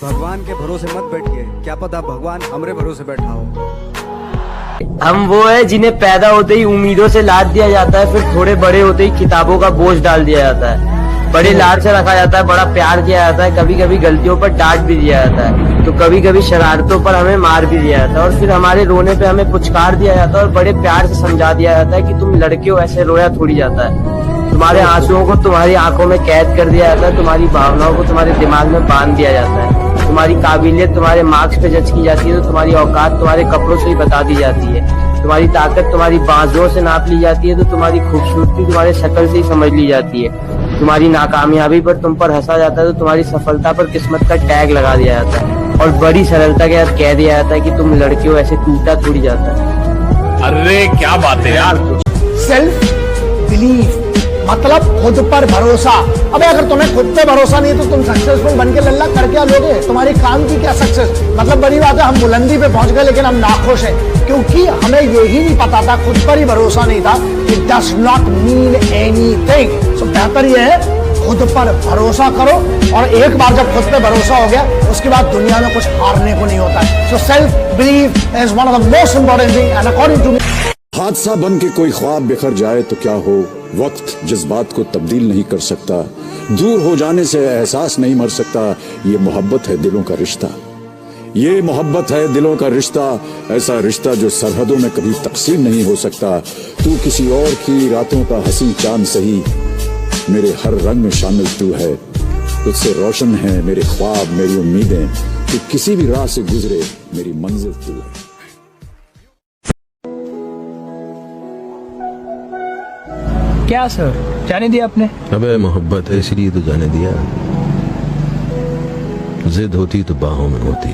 भगवान के भरोसे मत बैठिए, क्या पता भगवान हमरे भरोसे बैठा हो। हम वो है जिन्हें पैदा होते ही उम्मीदों से लाद दिया जाता है, फिर थोड़े बड़े होते ही किताबों का बोझ डाल दिया जाता है। बड़े लाड से रखा जाता है, बड़ा प्यार किया जाता है, कभी कभी गलतियों पर डांट भी दिया जाता है, तो कभी कभी शरारतों पर हमें मार भी दिया जाता है, और फिर हमारे रोने पे हमें पुचकार दिया जाता है और बड़े प्यार से समझा दिया जाता है कि तुम लड़के हो, ऐसे रोया थोड़ी जाता है। तुम्हारे आंसुओं को तुम्हारी आंखों में कैद कर दिया जाता है, तुम्हारी भावनाओं को तुम्हारे दिमाग में बांध दिया जाता है, तुम्हारी काबिलियत तुम्हारे मार्क्स पे जज की जाती है, तो तुम्हारी औकात तुम्हारे कपड़ों से ही बता दी जाती है, तुम्हारी ताकत तुम्हारी बाजुओं से नाप ली जाती है, तो तुम्हारी खूबसूरती तुम्हारे शक्ल से ही समझ ली जाती है, तुम्हारी नाकामयाबी पर तुम पर हंसा जाता है, तो तुम्हारी सफलता पर किस्मत का टैग लगा दिया जाता है, और बड़ी सरलता के साथ कह दिया जाता है कि तुम लड़के हो, ऐसे टूटा थोड़ी जाता है। अरे क्या बात है यार। सेल्फ बिलीव मतलब खुद पर भरोसा। अबे अगर तुम्हें खुद पे भरोसा नहीं है तो तुम सक्सेसफुल बन के लल्ला कर क्या लोगे? तुम्हारी काम की क्या सक्सेस? मतलब बड़ी बात है, हम बुलंदी पे पहुंच गए लेकिन हम नाखुश हैं क्योंकि हमें यही नहीं पता था, खुद पर ही भरोसा नहीं था। It does not mean anything. So बेहतर यह है खुद पर भरोसा करो, और एक बार जब खुद पे भरोसा हो गया उसके बाद दुनिया में कुछ हारने को नहीं होता है। So self believe is one of the most important thing and according to me. हादसा बन के कोई ख्वाब बिखर जाए तो क्या हो, वक्त जज्बात को तब्दील नहीं कर सकता, दूर हो जाने से एहसास नहीं मर सकता। ये मोहब्बत है दिलों का रिश्ता, ये मोहब्बत है दिलों का रिश्ता, ऐसा रिश्ता जो सरहदों में कभी तकसीम नहीं हो सकता। तू किसी और की रातों का हसी चांद सही, मेरे हर रंग में शामिल तू है। तुझसे रोशन है मेरे ख्वाब मेरी उम्मीदें, तू किसी भी राह से गुजरे मेरी मंजिल तू है। क्या सर, जाने दिया आपने? अबे मोहब्बत है इसलिए तो जाने दिया, जिद होती तो बाहों में होती।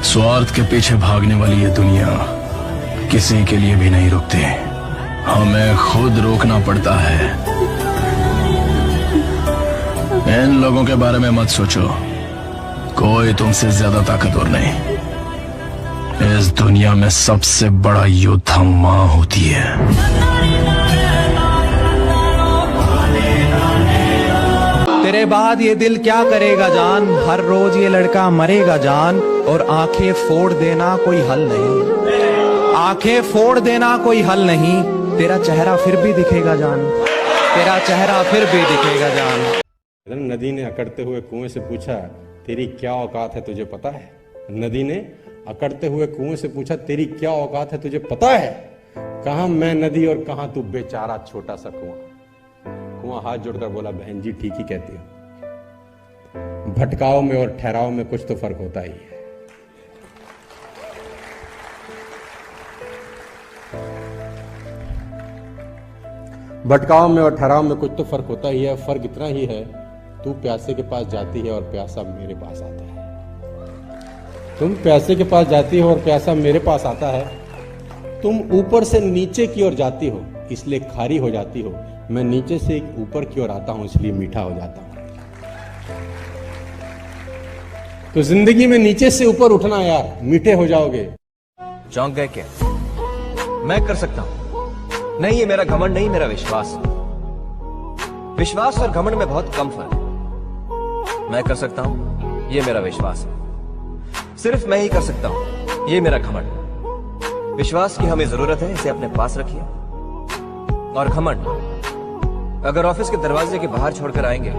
स्वार्थ के पीछे भागने वाली ये दुनिया किसी के लिए भी नहीं रुकती, हमें खुद रोकना पड़ता है। इन लोगों के बारे में मत सोचो, कोई तुमसे ज्यादा ताकतवर नहीं। इस दुनिया में सबसे बड़ा योद्धा मां होती है। तेरे बाद ये दिल क्या करेगा जान, हर रोज ये लड़का मरेगा जान, और आंखें फोड़ देना कोई हल नहीं, आंखें फोड़ देना कोई हल नहीं, तेरा चेहरा फिर भी दिखेगा जान, तेरा चेहरा फिर भी दिखेगा जान। नदी ने अकड़ते हुए कुएं से पूछा, तेरी क्या औकात है तुझे पता है? नदी ने अकड़ते हुए कुएं से पूछा, तेरी क्या औकात है तुझे पता है? कहां मैं नदी और कहां तू बेचारा छोटा सा कुआं। कुआं हाथ जोड़कर बोला, बहन जी ठीक ही कहती हो, भटकाव में और ठहराव में कुछ तो फर्क होता ही है। भटकाव में और ठहराव में कुछ तो फर्क होता ही है। फर्क इतना ही है, तू प्यासे के पास जाती है और प्यासा मेरे पास आता है। तुम प्यासे के पास जाती हो और प्यासा मेरे पास आता है। तुम ऊपर से नीचे की ओर जाती हो इसलिए खारी हो जाती हो, मैं नीचे से ऊपर की ओर आता हूं इसलिए मीठा हो जाता हूं। तो जिंदगी में नीचे से ऊपर उठना यार, मीठे हो जाओगे। चौंक गए क्या? मैं कर सकता हूं। नहीं, ये मेरा घमंड नहीं, मेरा विश्वास। विश्वास और घमंड में बहुत कम फर्क है। मैं कर सकता हूं, ये मेरा विश्वास है। सिर्फ मैं ही कर सकता हूं, ये मेरा घमंड। विश्वास की हमें जरूरत है, इसे अपने पास रखिए। और घमंड अगर ऑफिस के दरवाजे के बाहर छोड़कर आएंगे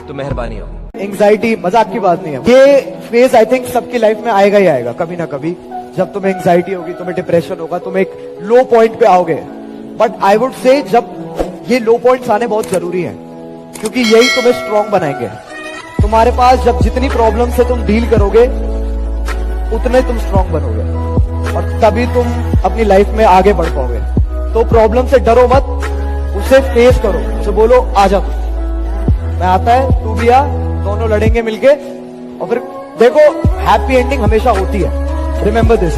तो मेहरबानी होगी। एंग्जाइटी मजाक की बात नहीं है, ये फेज आई थिंक सबकी लाइफ में आएगा ही आएगा कभी ना कभी। जब तुम्हें एंग्जाइटी होगी, तुम्हें डिप्रेशन होगा, तुम एक लो पॉइंट पे आओगे। बट आई वुड से जब ये लो पॉइंट्स आने बहुत जरूरी है, क्योंकि यही तुम्हें स्ट्रांग बनाएंगे। तुम्हारे पास जब जितनी प्रॉब्लम से तुम डील करोगे उतने तुम स्ट्रांग बनोगे, और तभी तुम अपनी लाइफ में आगे बढ़ पाओगे। तो प्रॉब्लम से डरो मत, उसे फेस करो, उसे बोलो आजा तू, मैं आता है तू भी आ, दोनों लड़ेंगे मिलके, और फिर देखो हैप्पी एंडिंग हमेशा होती है। Remember this.